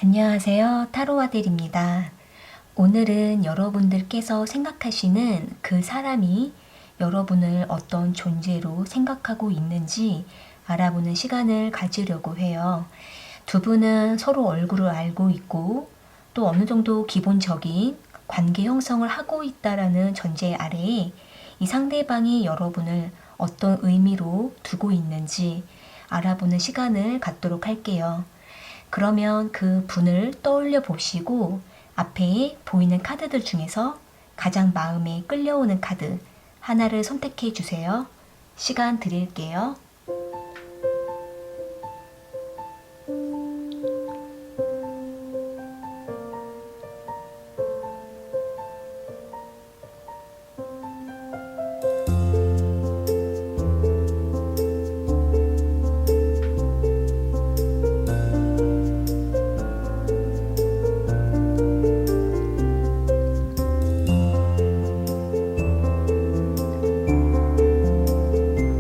안녕하세요. 타로아들입니다. 오늘은 여러분들께서 생각하시는 그 사람이 여러분을 어떤 존재로 생각하고 있는지 알아보는 시간을 가지려고 해요. 두 분은 서로 얼굴을 알고 있고 또 어느 정도 기본적인 관계 형성을 하고 있다라는 전제 아래에 이 상대방이 여러분을 어떤 의미로 두고 있는지 알아보는 시간을 갖도록 할게요. 그러면 그 분을 떠올려 보시고 앞에 보이는 카드들 중에서 가장 마음에 끌려오는 카드 하나를 선택해 주세요. 시간 드릴게요.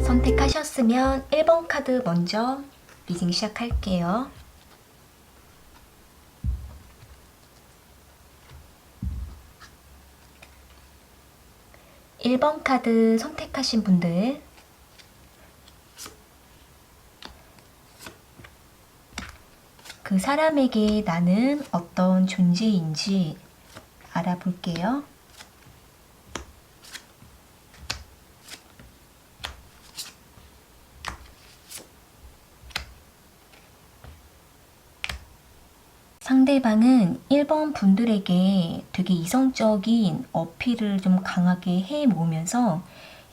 선택하셨으면 1번 카드 먼저 리딩 시작할게요. 일 번 카드 선택하신 분들 그 사람에게 나는 어떤 존재인지 알아볼게요. 상대방은 1번 분들에게 되게 이성적인 어필을 좀 강하게 해 모으면서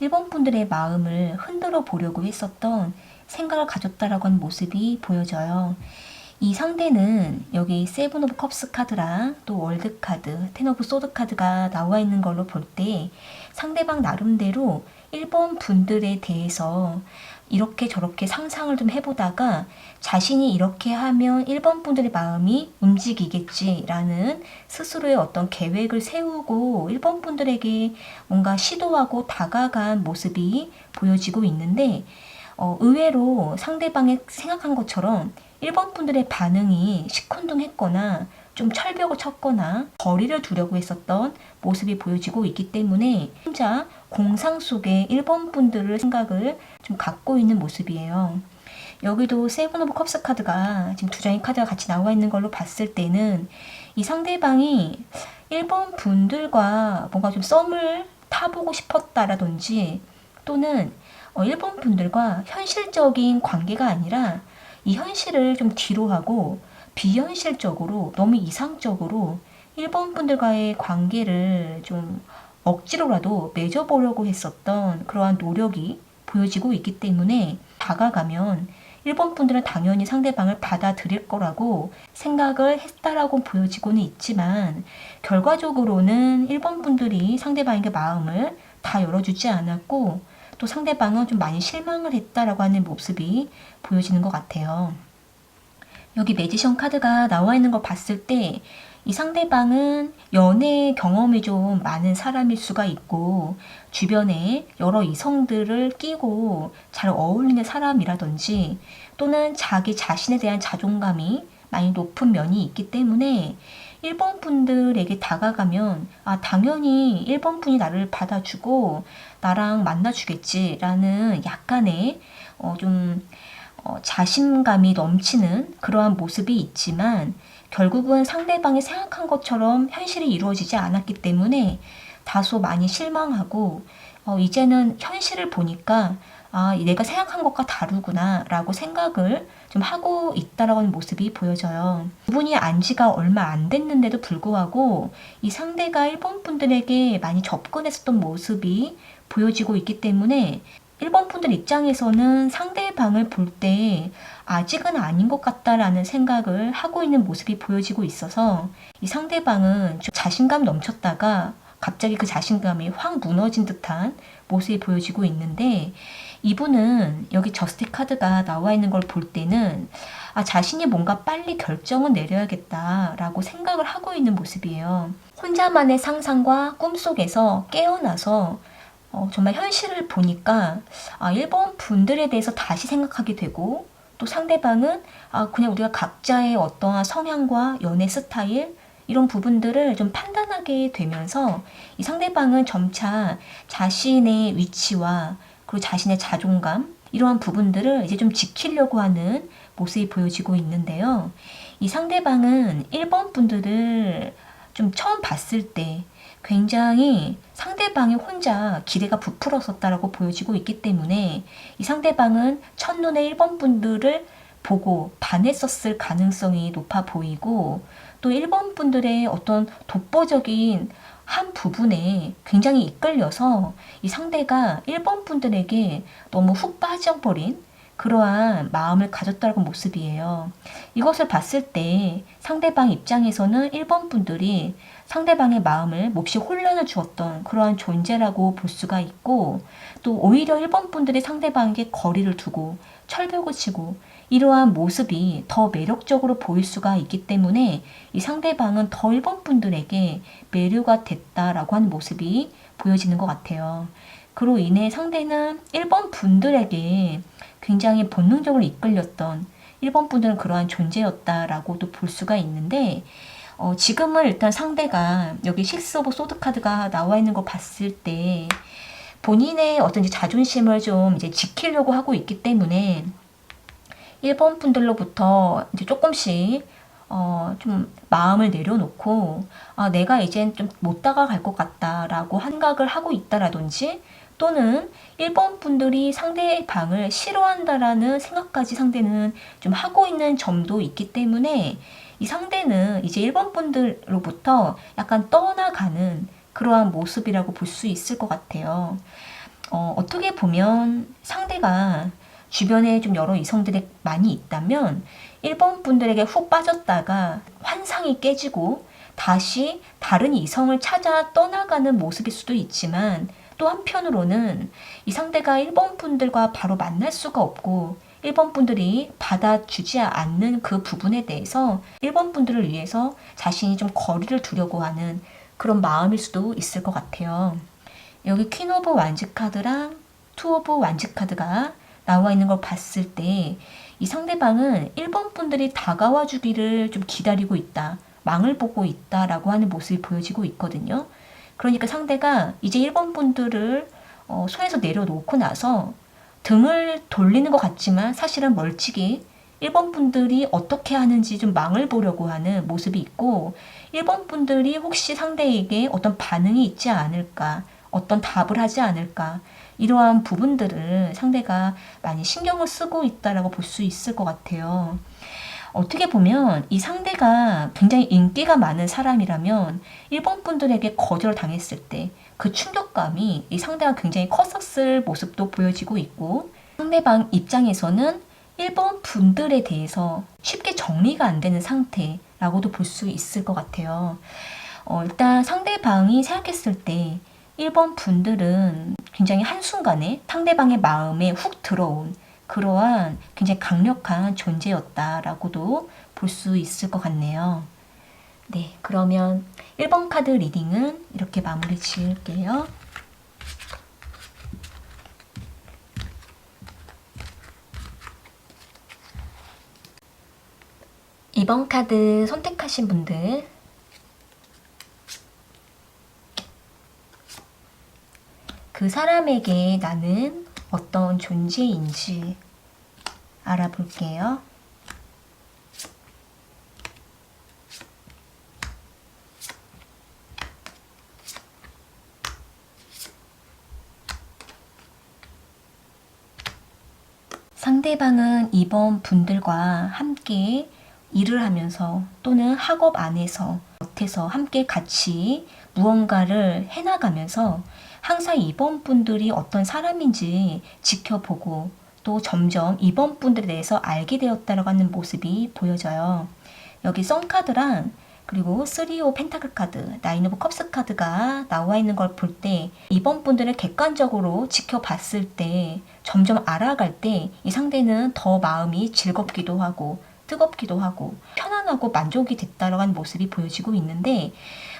1번 분들의 마음을 흔들어 보려고 했었던 생각을 가졌다라고 하는 모습이 보여져요. 이 상대는 여기 세븐 오브 컵스 카드랑 또 월드 카드, 텐 오브 소드 카드가 나와 있는 걸로 볼 때 상대방 나름대로 1번 분들에 대해서 이렇게 저렇게 상상을 좀 해보다가 자신이 이렇게 하면 1번 분들의 마음이 움직이겠지라는 스스로의 어떤 계획을 세우고 1번 분들에게 뭔가 시도하고 다가간 모습이 보여지고 있는데 의외로 상대방이 생각한 것처럼 1번 분들의 반응이 시큰둥했거나 좀 철벽을 쳤거나 거리를 두려고 했었던 모습이 보여지고 있기 때문에 혼자 공상 속에 1번 분들을 생각을 좀 갖고 있는 모습이에요. 여기도 세븐 오브 컵스 카드가 지금 두 장의 카드가 같이 나와 있는 걸로 봤을 때는 이 상대방이 1번 분들과 뭔가 좀 썸을 타보고 싶었다라든지 또는 1번 분들과 현실적인 관계가 아니라 이 현실을 좀 뒤로 하고 비현실적으로 너무 이상적으로 1번 분들과의 관계를 좀 억지로라도 맺어보려고 했었던 그러한 노력이 보여지고 있기 때문에 다가가면 1번 분들은 당연히 상대방을 받아들일 거라고 생각을 했다라고 보여지고는 있지만 결과적으로는 1번 분들이 상대방에게 마음을 다 열어주지 않았고 또 상대방은 좀 많이 실망을 했다라고 하는 모습이 보여지는 것 같아요. 여기 매지션 카드가 나와 있는 걸 봤을 때 이 상대방은 연애 경험이 좀 많은 사람일 수가 있고 주변에 여러 이성들을 끼고 잘 어울리는 사람이라든지 또는 자기 자신에 대한 자존감이 많이 높은 면이 있기 때문에 1번 분들에게 다가가면 당연히 1번 분이 나를 받아주고 나랑 만나주겠지라는 약간의 자신감이 넘치는 그러한 모습이 있지만 결국은 상대방이 생각한 것처럼 현실이 이루어지지 않았기 때문에 다소 많이 실망하고 이제는 현실을 보니까 내가 생각한 것과 다르구나 라고 생각을 좀 하고 있다라고 하는 모습이 보여져요. 그분이 안 지가 얼마 안 됐는데도 불구하고 이 상대가 1번 분들에게 많이 접근했었던 모습이 보여지고 있기 때문에 1번 분들 입장에서는 상대방을 볼 때 아직은 아닌 것 같다라는 생각을 하고 있는 모습이 보여지고 있어서 이 상대방은 좀 자신감 넘쳤다가 갑자기 그 자신감이 확 무너진 듯한 모습이 보여지고 있는데 이분은 여기 저스티 카드가 나와 있는 걸 볼 때는 자신이 뭔가 빨리 결정을 내려야겠다라고 생각을 하고 있는 모습이에요. 혼자만의 상상과 꿈속에서 깨어나서 정말 현실을 보니까 1번 분들에 대해서 다시 생각하게 되고 또 상대방은 그냥 우리가 각자의 어떠한 성향과 연애 스타일 이런 부분들을 좀 판단하게 되면서 이 상대방은 점차 자신의 위치와 그리고 자신의 자존감 이러한 부분들을 이제 좀 지키려고 하는 모습이 보여지고 있는데요. 이 상대방은 1번 분들을 좀 처음 봤을 때 굉장히 상대방이 혼자 기대가 부풀었었다라고 보여지고 있기 때문에 이 상대방은 첫눈에 1번 분들을 보고 반했었을 가능성이 높아 보이고 또 1번 분들의 어떤 독보적인 한 부분에 굉장히 이끌려서 이 상대가 1번 분들에게 너무 훅 빠져버린 그러한 마음을 가졌다는 모습이에요. 이것을 봤을 때 상대방 입장에서는 1번 분들이 상대방의 마음을 몹시 혼란을 주었던 그러한 존재라고 볼 수가 있고 또 오히려 1번 분들이 상대방에게 거리를 두고 철벽을 치고 이러한 모습이 더 매력적으로 보일 수가 있기 때문에 이 상대방은 더 1번 분들에게 매료가 됐다라고 하는 모습이 보여지는 것 같아요. 그로 인해 상대는 1번 분들에게 굉장히 본능적으로 이끌렸던 1번 분들은 그러한 존재였다라고도 볼 수가 있는데 지금은 일단 상대가 여기 6 오브 소드 카드가 나와 있는 거 봤을 때 본인의 어떤 자존심을 좀 이제 지키려고 하고 있기 때문에 1번 분들로부터 이제 조금씩 좀 마음을 내려놓고 내가 이젠 좀 못 다가갈 것 같다라고 생각을 하고 있다라든지 또는 1번 분들이 상대방을 싫어한다라는 생각까지 상대는 좀 하고 있는 점도 있기 때문에 이 상대는 이제 1번 분들로부터 약간 떠나가는 그러한 모습이라고 볼 수 있을 것 같아요. 어떻게 보면 상대가 주변에 좀 여러 이성들이 많이 있다면 1번 분들에게 훅 빠졌다가 환상이 깨지고 다시 다른 이성을 찾아 떠나가는 모습일 수도 있지만 또 한편으로는 이 상대가 1번 분들과 바로 만날 수가 없고 1번 분들이 받아주지 않는 그 부분에 대해서 1번 분들을 위해서 자신이 좀 거리를 두려고 하는 그런 마음일 수도 있을 것 같아요. 여기 퀸 오브 완즈 카드랑 투 오브 완즈 카드가 나와 있는 걸 봤을 때 이 상대방은 1번 분들이 다가와 주기를 좀 기다리고 있다. 망을 보고 있다라고 하는 모습이 보여지고 있거든요. 그러니까 상대가 이제 1번 분들을 손에서 내려놓고 나서 등을 돌리는 것 같지만 사실은 멀찍이 1번 분들이 어떻게 하는지 좀 망을 보려고 하는 모습이 있고 1번 분들이 혹시 상대에게 어떤 반응이 있지 않을까 어떤 답을 하지 않을까 이러한 부분들을 상대가 많이 신경을 쓰고 있다라고 볼 수 있을 것 같아요. 어떻게 보면 이 상대가 굉장히 인기가 많은 사람이라면 1번 분들에게 거절을 당했을 때 그 충격감이 이 상대가 굉장히 컸었을 모습도 보여지고 있고 상대방 입장에서는 1번 분들에 대해서 쉽게 정리가 안 되는 상태라고도 볼 수 있을 것 같아요. 일단 상대방이 생각했을 때 1번 분들은 굉장히 한순간에 상대방의 마음에 훅 들어온 그러한 굉장히 강력한 존재였다라고도 볼 수 있을 것 같네요. 네, 그러면 1번 카드 리딩은 이렇게 마무리 지을게요. 2번 카드 선택하신 분들 그 사람에게 나는 어떤 존재인지 알아볼게요. 상대방은 이번 분들과 함께 일을 하면서 또는 학업 안에서 곁에서 함께 같이 무언가를 해나가면서 항상 이번 분들이 어떤 사람인지 지켜보고 또 점점 이번 분들에 대해서 알게 되었다라고 하는 모습이 보여져요. 여기 선 카드랑 그리고 3 오브 펜타클 카드, 9 오브 컵스 카드가 나와 있는 걸 볼 때 이번 분들을 객관적으로 지켜봤을 때 점점 알아갈 때 이 상대는 더 마음이 즐겁기도 하고 뜨겁기도 하고 편안하고 만족이 됐다라고 하는 모습이 보여지고 있는데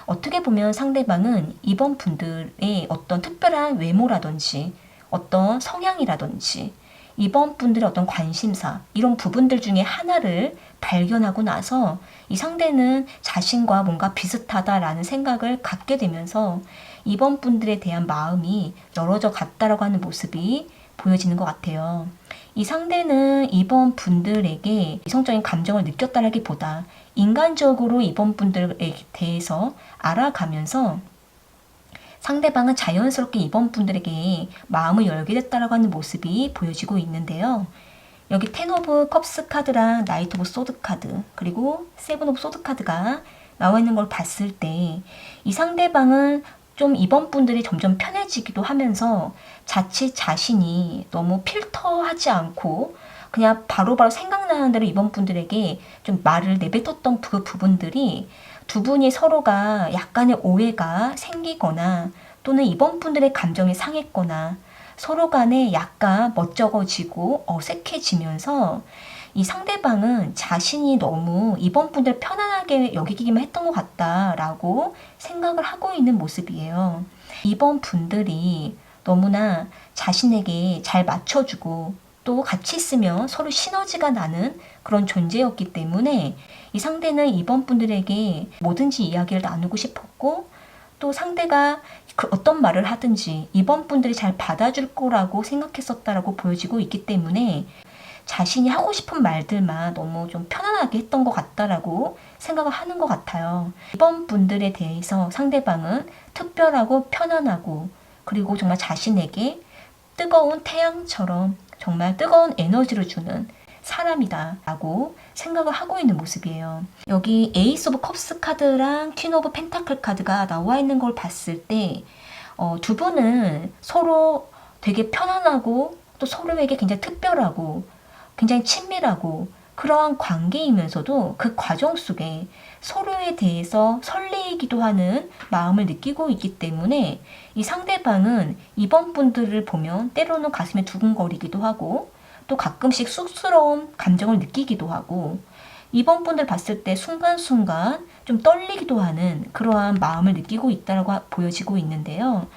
어떻게 보면 상대방은 이번 분들의 어떤 특별한 외모라든지 어떤 성향이라든지 이번 분들의 어떤 관심사, 이런 부분들 중에 하나를 발견하고 나서 이 상대는 자신과 뭔가 비슷하다라는 생각을 갖게 되면서 이번 분들에 대한 마음이 열어져 갔다라고 하는 모습이 보여지는 것 같아요. 이 상대는 이번 분들에게 이성적인 감정을 느꼈다라기보다 인간적으로 이번 분들에 대해서 알아가면서 상대방은 자연스럽게 이번 분들에게 마음을 열게 됐다라고 하는 모습이 보여지고 있는데요. 여기 텐 오브 컵스 카드랑 나이트 오브 소드 카드, 그리고 세븐 오브 소드 카드가 나와 있는 걸 봤을 때 이 상대방은 좀 이번 분들이 점점 편해지기도 하면서 자칫 자신이 너무 필터하지 않고 그냥 바로바로 생각나는 대로 이번 분들에게 좀 말을 내뱉었던 그 부분들이 두 분이 서로가 약간의 오해가 생기거나 또는 이번 분들의 감정이 상했거나 서로 간에 약간 멋쩍어지고 어색해지면서 이 상대방은 자신이 너무 이번 분들 편안하게 여기기만 했던 것 같다라고 생각을 하고 있는 모습이에요. 이번 분들이 너무나 자신에게 잘 맞춰주고 또 같이 있으면 서로 시너지가 나는 그런 존재였기 때문에 이 상대는 이번 분들에게 뭐든지 이야기를 나누고 싶었고 또 상대가 그 어떤 말을 하든지 이번 분들이 잘 받아줄 거라고 생각했었다라고 보여지고 있기 때문에 자신이 하고 싶은 말들만 너무 좀 편안하게 했던 것 같다라고 생각을 하는 것 같아요. 이번 분들에 대해서 상대방은 특별하고 편안하고 그리고 정말 자신에게 뜨거운 태양처럼 정말 뜨거운 에너지를 주는 사람이다 라고 생각을 하고 있는 모습이에요. 여기 에이스 오브 컵스 카드랑 퀸 오브 펜타클 카드가 나와 있는 걸 봤을 때 두 분은 서로 되게 편안하고 또 서로에게 굉장히 특별하고 굉장히 친밀하고 그러한 관계이면서도 그 과정 속에 서로에 대해서 설레이기도 하는 마음을 느끼고 있기 때문에 이 상대방은 이번 분들을 보면 때로는 가슴에 두근거리기도 하고 또 가끔씩 쑥스러운 감정을 느끼기도 하고 이번 분들 봤을 때 순간순간 좀 떨리기도 하는 그러한 마음을 느끼고 있다고 보여지고 있는데요.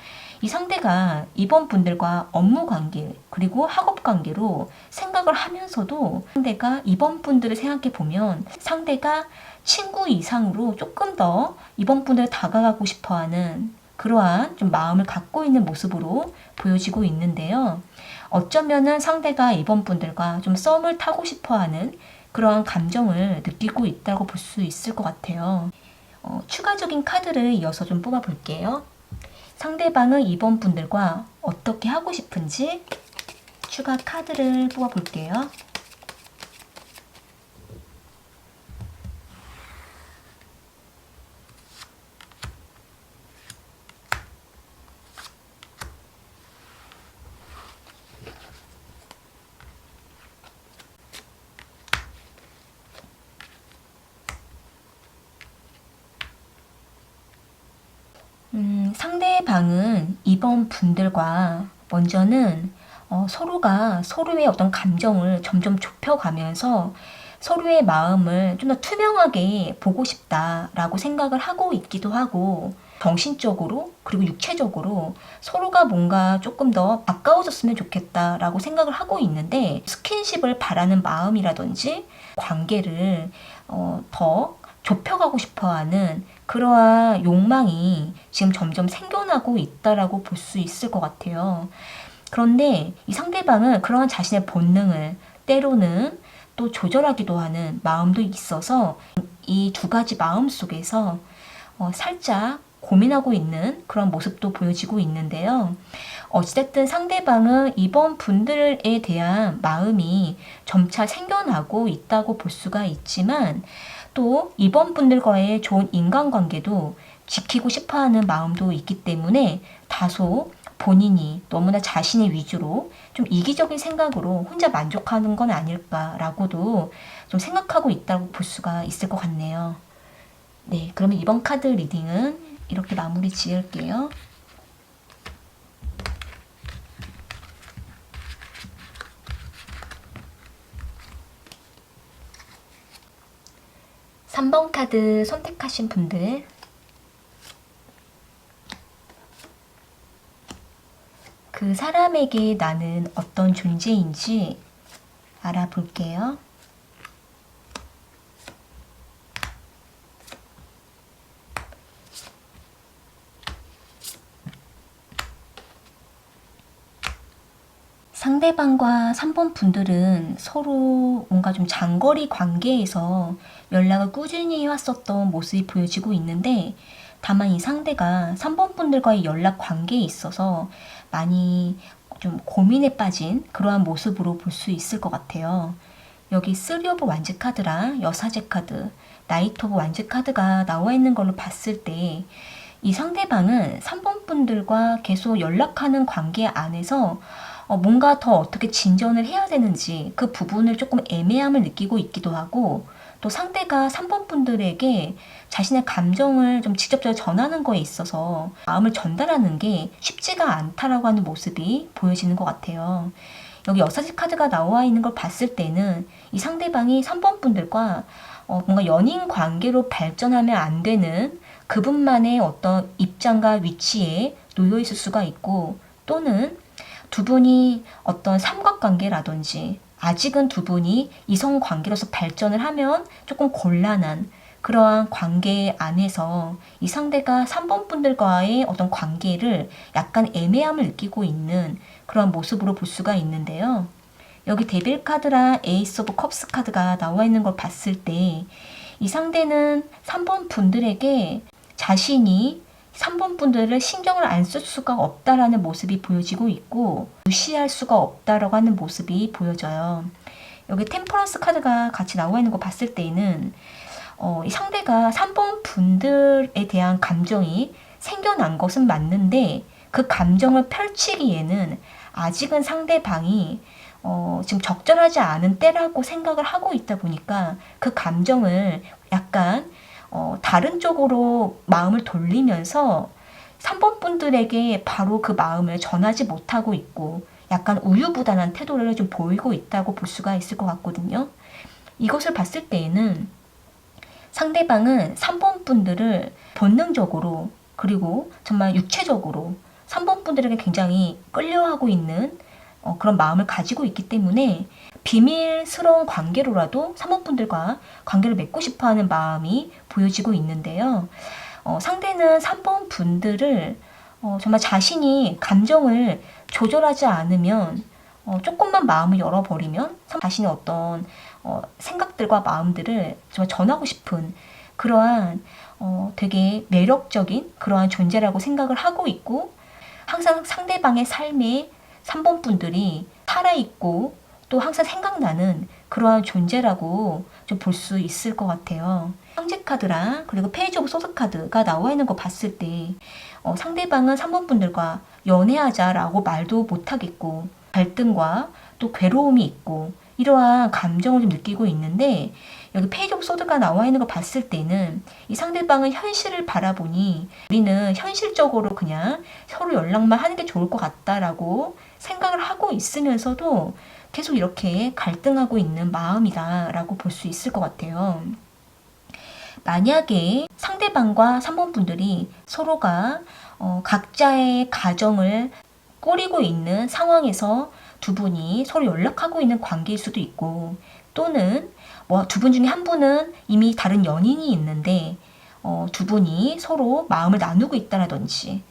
이 상대가 이번 분들과 업무 관계 그리고 학업 관계로 생각을 하면서도 상대가 이번 분들을 생각해 보면 상대가 친구 이상으로 조금 더 이번 분들을 다가가고 싶어하는 그러한 좀 마음을 갖고 있는 모습으로 보여지고 있는데요. 어쩌면은 상대가 이번 분들과 좀 썸을 타고 싶어하는 그러한 감정을 느끼고 있다고 볼 수 있을 것 같아요. 추가적인 카드를 이어서 좀 뽑아 볼게요. 상대방은 이번 분들과 어떻게 하고 싶은지 추가 카드를 뽑아 볼게요. 상대방은 이번 분들과 먼저는 서로가 서로의 어떤 감정을 점점 좁혀가면서 서로의 마음을 좀 더 투명하게 보고 싶다라고 생각을 하고 있기도 하고 정신적으로 그리고 육체적으로 서로가 뭔가 조금 더 가까워졌으면 좋겠다라고 생각을 하고 있는데 스킨십을 바라는 마음이라든지 관계를 더 좁혀가고 싶어하는 그러한 욕망이 지금 점점 생겨나고 있다라고 볼 수 있을 것 같아요. 그런데 이 상대방은 그러한 자신의 본능을 때로는 또 조절하기도 하는 마음도 있어서 이 두 가지 마음 속에서 살짝 고민하고 있는 그런 모습도 보여지고 있는데요. 어찌됐든 상대방은 이번 분들에 대한 마음이 점차 생겨나고 있다고 볼 수가 있지만 또 이번 분들과의 좋은 인간관계도 지키고 싶어하는 마음도 있기 때문에 다소 본인이 너무나 자신의 위주로 좀 이기적인 생각으로 혼자 만족하는 건 아닐까라고도 좀 생각하고 있다고 볼 수가 있을 것 같네요. 네, 그러면 이번 카드 리딩은 이렇게 마무리 지을게요. (3번) 카드 선택하신 분들 그 그 사람에게 나는 어떤 존재인지 알아볼게요. 상대방과 3번 분들은 서로 뭔가 좀 장거리 관계에서 연락을 꾸준히 해왔었던 모습이 보여지고 있는데, 다만 이 상대가 3번 분들과의 연락 관계에 있어서 많이 좀 고민에 빠진 그러한 모습으로 볼 수 있을 것 같아요. 여기 3 오브 완즈 카드랑 여사제 카드, 나이트 오브 완즈 카드가 나와 있는 걸로 봤을 때 이 상대방은 3번 분들과 계속 연락하는 관계 안에서 뭔가 더 어떻게 진전을 해야 되는지 그 부분을 조금 애매함을 느끼고 있기도 하고, 또 상대가 3번 분들에게 자신의 감정을 좀 직접적으로 전하는 거에 있어서 마음을 전달하는 게 쉽지가 않다라고 하는 모습이 보여지는 것 같아요. 여기 여사제 카드가 나와 있는 걸 봤을 때는 이 상대방이 3번 분들과 뭔가 연인 관계로 발전하면 안 되는 그분만의 어떤 입장과 위치에 놓여 있을 수가 있고, 또는 두 분이 어떤 삼각관계라든지 아직은 두 분이 이성관계로서 발전을 하면 조금 곤란한 그러한 관계 안에서 이 상대가 3번 분들과의 어떤 관계를 약간 애매함을 느끼고 있는 그런 모습으로 볼 수가 있는데요. 여기 데빌 카드랑 에이스 오브 컵스 카드가 나와 있는 걸 봤을 때 이 상대는 3번 분들에게 자신이 3번 분들을 신경을 안 쓸 수가 없다라는 모습이 보여지고 있고, 무시할 수가 없다라고 하는 모습이 보여져요. 여기 템퍼런스 카드가 같이 나와 있는 거 봤을 때는 이 상대가 3번 분들에 대한 감정이 생겨난 것은 맞는데, 그 감정을 펼치기에는 아직은 상대방이 지금 적절하지 않은 때라고 생각을 하고 있다 보니까 그 감정을 약간 다른 쪽으로 마음을 돌리면서 3번 분들에게 바로 그 마음을 전하지 못하고 있고, 약간 우유부단한 태도를 좀 보이고 있다고 볼 수가 있을 것 같거든요. 이것을 봤을 때에는 상대방은 3번 분들을 본능적으로, 그리고 정말 육체적으로 3번 분들에게 굉장히 끌려하고 있는 그런 마음을 가지고 있기 때문에 비밀스러운 관계로라도 3번 분들과 관계를 맺고 싶어하는 마음이 보여지고 있는데요. 상대는 3번 분들을 정말 자신이 감정을 조절하지 않으면, 조금만 마음을 열어버리면 자신의 어떤 생각들과 마음들을 정말 전하고 싶은 그러한 되게 매력적인 그러한 존재라고 생각을 하고 있고, 항상 상대방의 삶에 3번 분들이 살아있고 또 항상 생각나는 그러한 존재라고 좀 볼 수 있을 것 같아요. 황제 카드랑 그리고 페이지 오브 소드 카드가 나와 있는 거 봤을 때 상대방은 3번 분들과 연애하자라고 말도 못하겠고, 갈등과 또 괴로움이 있고 이러한 감정을 좀 느끼고 있는데, 여기 페이지 오브 소드가 나와 있는 거 봤을 때는 이 상대방은 현실을 바라보니 우리는 현실적으로 그냥 서로 연락만 하는 게 좋을 것 같다라고 생각을 하고 있으면서도 계속 이렇게 갈등하고 있는 마음이다라고 볼 수 있을 것 같아요. 만약에 상대방과 3번 분들이 서로가 각자의 가정을 꾸리고 있는 상황에서 두 분이 서로 연락하고 있는 관계일 수도 있고, 또는 두 분 중에 한 분은 이미 다른 연인이 있는데 두 분이 서로 마음을 나누고 있다라든지,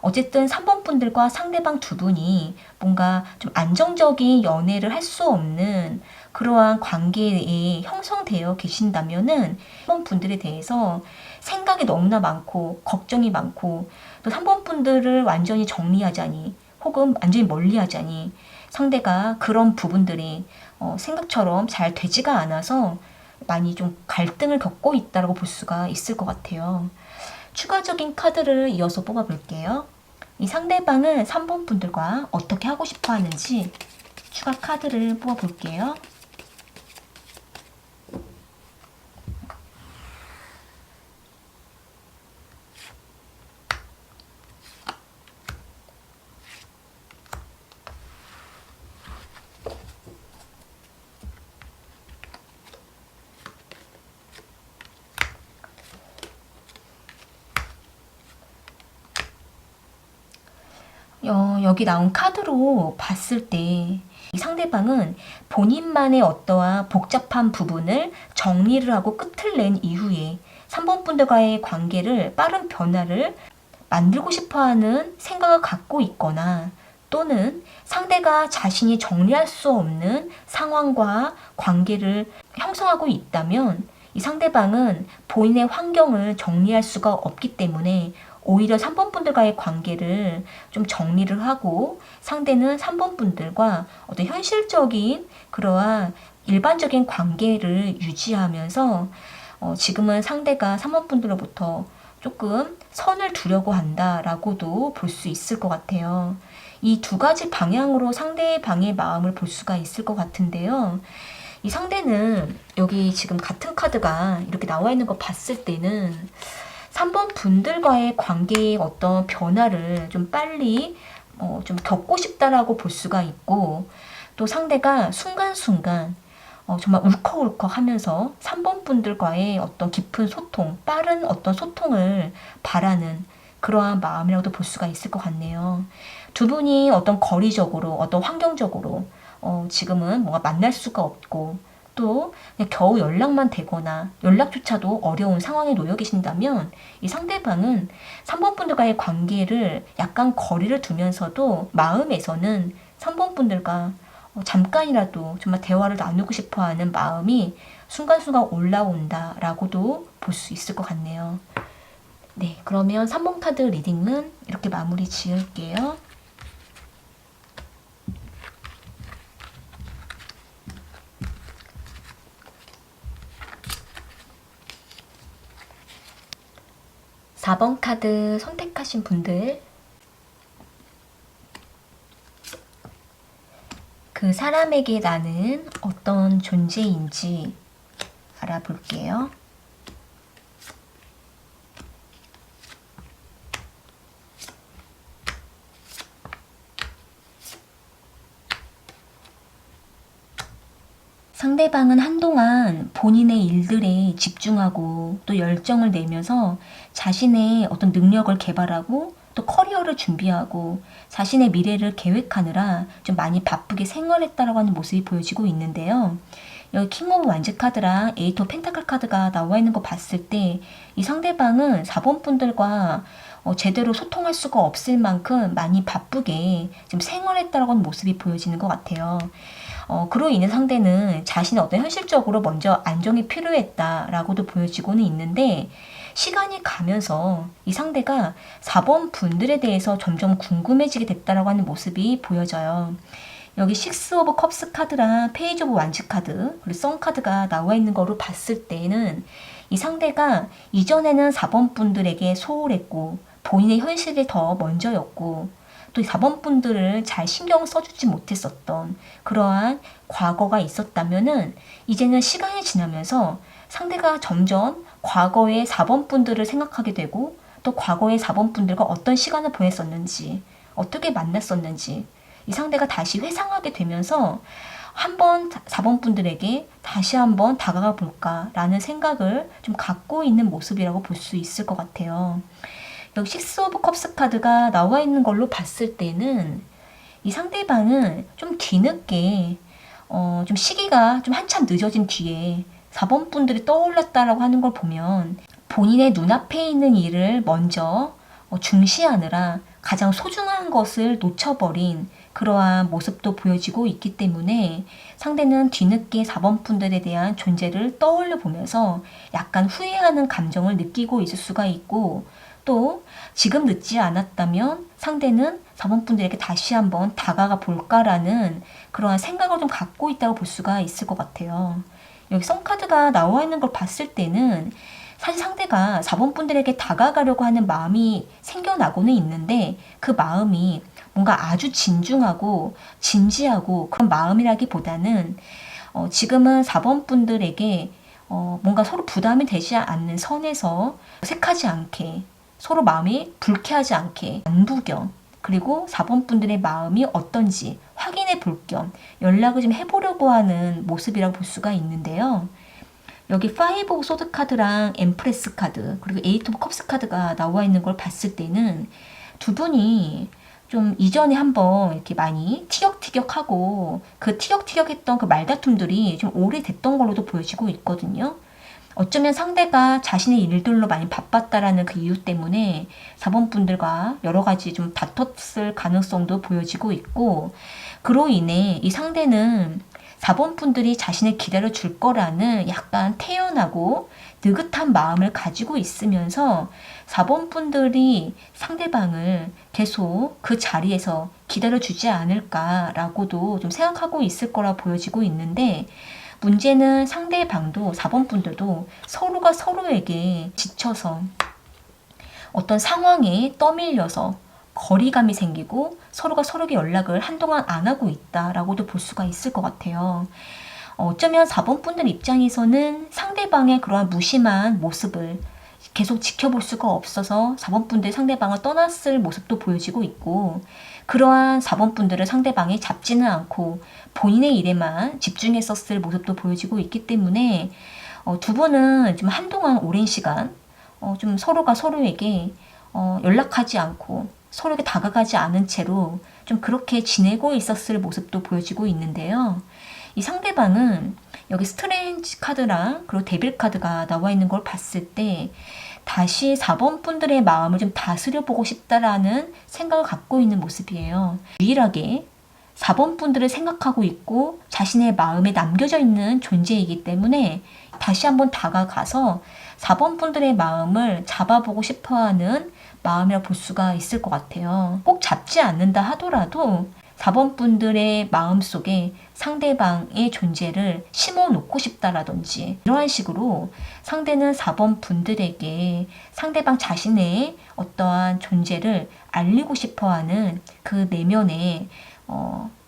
어쨌든 3번 분들과 상대방 두 분이 뭔가 좀 안정적인 연애를 할 수 없는 그러한 관계에 형성되어 계신다면은 3번 분들에 대해서 생각이 너무나 많고 걱정이 많고, 또 3번 분들을 완전히 정리하자니 혹은 완전히 멀리하자니 상대가 그런 부분들이 생각처럼 잘 되지가 않아서 많이 좀 갈등을 겪고 있다고 볼 수가 있을 것 같아요. 추가적인 카드를 이어서 뽑아볼게요. 이 상대방은 3번 분들과 어떻게 하고 싶어 하는지 추가 카드를 뽑아볼게요. 여기 나온 카드로 봤을 때 이 상대방은 본인만의 어떠한 복잡한 부분을 정리를 하고 끝을 낸 이후에 3번 분들과의 관계를 빠른 변화를 만들고 싶어하는 생각을 갖고 있거나 또는 상대가 자신이 정리할 수 없는 상황과 관계를 형성하고 있다면 이 상대방은 본인의 환경을 정리할 수가 없기 때문에 오히려 3번 분들과의 관계를 좀 정리를 하고 상대는 3번 분들과 어떤 현실적인 그러한 일반적인 관계를 유지하면서 지금은 상대가 3번 분들로부터 조금 선을 두려고 한다라고도 볼 수 있을 것 같아요. 이 두 가지 방향으로 상대방의 마음을 볼 수가 있을 것 같은데요. 이 상대는 여기 지금 같은 카드가 이렇게 나와 있는 거 봤을 때는 3번 분들과의 관계의 어떤 변화를 좀 빨리 좀 겪고 싶다라고 볼 수가 있고 또 상대가 순간순간 정말 울컥울컥 하면서 3번 분들과의 어떤 깊은 소통, 빠른 어떤 소통을 바라는 그러한 마음이라고도 볼 수가 있을 것 같네요. 두 분이 어떤 거리적으로, 어떤 환경적으로 지금은 뭔가 만날 수가 없고 또 그냥 겨우 연락만 되거나 연락조차도 어려운 상황에 놓여 계신다면 이 상대방은 3번 분들과의 관계를 약간 거리를 두면서도 마음에서는 3번 분들과 잠깐이라도 정말 대화를 나누고 싶어 하는 마음이 순간순간 올라온다라고도 볼 수 있을 것 같네요. 네, 그러면 3번 카드 리딩은 이렇게 마무리 지을게요. 사 번 카드 선택하신 분들, 그 사람에게 나는 어떤 존재인지 알아볼게요. 상대방은 한동안 본인의 일들에 집중하고 또 열정을 내면서 자신의 어떤 능력을 개발하고 또 커리어를 준비하고 자신의 미래를 계획하느라 좀 많이 바쁘게 생활했다라고 하는 모습이 보여지고 있는데요. 여기 킹 오브 완즈 카드랑 에이트 오브 펜타클 카드가 나와 있는 거 봤을 때 이 상대방은 4번 분들과 제대로 소통할 수가 없을 만큼 많이 바쁘게 지금 생활했다라고 하는 모습이 보여지는 것 같아요. 그로 인해 상대는 자신의 어떤 현실적으로 먼저 안정이 필요했다라고도 보여지고는 있는데 시간이 가면서 이 상대가 4번 분들에 대해서 점점 궁금해지게 됐다라고 하는 모습이 보여져요. 여기 식스 오브 컵스 카드랑 페이지 오브 완즈 카드 그리고 선 카드가 나와 있는 거로 봤을 때는 이 상대가 이전에는 4번 분들에게 소홀했고 본인의 현실이 더 먼저였고 또 4번 분들을 잘 신경 써주지 못했었던 그러한 과거가 있었다면은 이제는 시간이 지나면서 상대가 점점 과거의 4번 분들을 생각하게 되고 또 과거의 4번 분들과 어떤 시간을 보냈었는지 어떻게 만났었는지 이 상대가 다시 회상하게 되면서 한번 4번 분들에게 다시 한번 다가가 볼까라는 생각을 좀 갖고 있는 모습이라고 볼 수 있을 것 같아요. 여기 식스 오브 컵스 카드가 나와 있는 걸로 봤을 때는 이 상대방은 좀 뒤늦게 좀 시기가 좀 한참 늦어진 뒤에 4번 분들이 떠올랐다라고 하는 걸 보면 본인의 눈앞에 있는 일을 먼저 중시하느라 가장 소중한 것을 놓쳐버린 그러한 모습도 보여지고 있기 때문에 상대는 뒤늦게 4번 분들에 대한 존재를 떠올려 보면서 약간 후회하는 감정을 느끼고 있을 수가 있고 또 지금 늦지 않았다면 상대는 4번 분들에게 다시 한번 다가가 볼까라는 그러한 생각을 좀 갖고 있다고 볼 수가 있을 것 같아요. 여기 선카드가 나와 있는 걸 봤을 때는 사실 상대가 4번 분들에게 다가가려고 하는 마음이 생겨나고는 있는데 그 마음이 뭔가 아주 진중하고 진지하고 그런 마음이라기보다는 지금은 4번 분들에게 뭔가 서로 부담이 되지 않는 선에서 어색하지 않게 서로 마음이 불쾌하지 않게 안부겸 그리고 4번 분들의 마음이 어떤지 확인해 볼 겸 연락을 좀 해보려고 하는 모습이라고 볼 수가 있는데요. 여기 파이브 오브 소드 카드랑 엠프레스 카드 그리고 에이트 오브 컵스 카드가 나와 있는 걸 봤을 때는 두 분이 좀 이전에 한번 이렇게 많이 티격태격하고 그 티격태격했던 그 말다툼들이 좀 오래됐던 걸로도 보여지고 있거든요. 어쩌면 상대가 자신의 일들로 많이 바빴다라는 그 이유 때문에 4번 분들과 여러 가지 좀 다퉜을 가능성도 보여지고 있고, 그로 인해 이 상대는 4번 분들이 자신을 기다려 줄 거라는 약간 태연하고 느긋한 마음을 가지고 있으면서 4번 분들이 상대방을 계속 그 자리에서 기다려 주지 않을까라고도 좀 생각하고 있을 거라 보여지고 있는데, 문제는 상대방도 4번 분들도 서로가 서로에게 지쳐서 어떤 상황에 떠밀려서 거리감이 생기고 서로가 서로에게 연락을 한동안 안 하고 있다라고도 볼 수가 있을 것 같아요. 어쩌면 4번 분들 입장에서는 상대방의 그러한 무심한 모습을 계속 지켜볼 수가 없어서 4번 분들 상대방을 떠났을 모습도 보여지고 있고, 그러한 4번 분들을 상대방이 잡지는 않고 본인의 일에만 집중했었을 모습도 보여지고 있기 때문에 두 분은 좀 한동안 오랜 시간 좀 서로가 서로에게 연락하지 않고 서로에게 다가가지 않은 채로 좀 그렇게 지내고 있었을 모습도 보여지고 있는데요. 이 상대방은 여기 스트레인지 카드랑 그리고 데빌 카드가 나와 있는 걸 봤을 때 다시 4번 분들의 마음을 좀 다스려 보고 싶다라는 생각을 갖고 있는 모습이에요. 유일하게 4번 분들을 생각하고 있고 자신의 마음에 남겨져 있는 존재이기 때문에 다시 한번 다가가서 4번 분들의 마음을 잡아보고 싶어하는 마음이라 볼 수가 있을 것 같아요. 꼭 잡지 않는다 하더라도 4번 분들의 마음속에 상대방의 존재를 심어놓고 싶다라든지 이러한 식으로 상대는 4번 분들에게 상대방 자신의 어떠한 존재를 알리고 싶어하는 그 내면에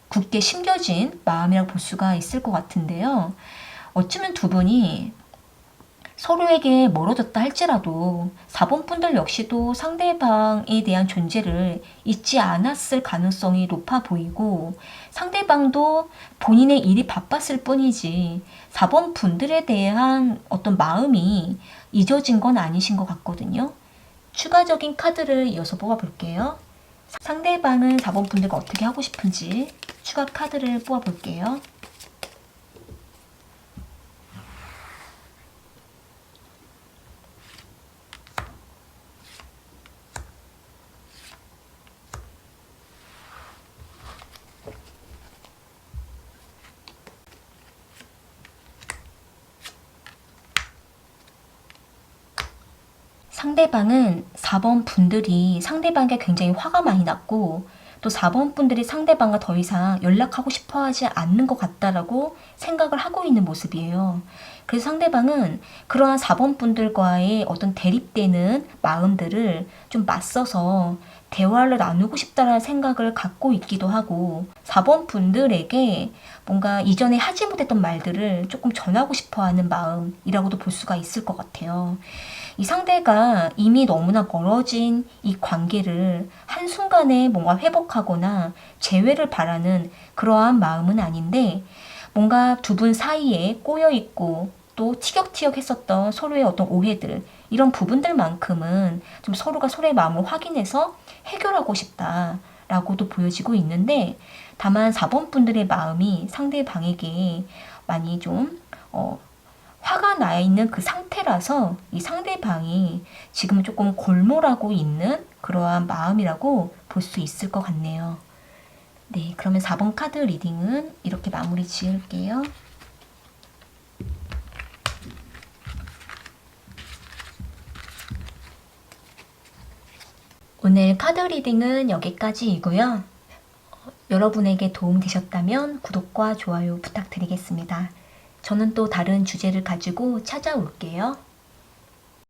굳게 심겨진 마음이라고 볼 수가 있을 것 같은데요. 어쩌면 두 분이 서로에게 멀어졌다 할지라도 4번 분들 역시도 상대방에 대한 존재를 잊지 않았을 가능성이 높아 보이고, 상대방도 본인의 일이 바빴을 뿐이지 4번 분들에 대한 어떤 마음이 잊어진 건 아니신 것 같거든요. 추가적인 카드를 이어서 뽑아볼게요. 상대방은 4번 분들과 어떻게 하고 싶은지 추가 카드를 뽑아볼게요. 상대방은 4번 분들이 상대방에게 굉장히 화가 많이 났고, 또 4번 분들이 상대방과 더 이상 연락하고 싶어 하지 않는 것 같다라고 생각을 하고 있는 모습이에요. 그래서 상대방은 그러한 4번 분들과의 어떤 대립되는 마음들을 좀 맞서서 대화를 나누고 싶다라는 생각을 갖고 있기도 하고, 4번 분들에게 뭔가 이전에 하지 못했던 말들을 조금 전하고 싶어 하는 마음이라고도 볼 수가 있을 것 같아요. 이 상대가 이미 너무나 멀어진 이 관계를 한순간에 뭔가 회복하거나 재회를 바라는 그러한 마음은 아닌데, 뭔가 두 분 사이에 꼬여있고 또 티격태격 했었던 서로의 어떤 오해들, 이런 부분들만큼은 좀 서로가 서로의 마음을 확인해서 해결하고 싶다라고도 보여지고 있는데, 다만 4번 분들의 마음이 상대방에게 많이 좀 화가 나 있는 그 상태라서 이 상대방이 지금 조금 골몰하고 있는 그러한 마음이라고 볼 수 있을 것 같네요. 네, 그러면 4번 카드 리딩은 이렇게 마무리 지을게요. 오늘 카드 리딩은 여기까지이고요. 여러분에게 도움 되셨다면 구독과 좋아요 부탁드리겠습니다. 저는 또 다른 주제를 가지고 찾아올게요.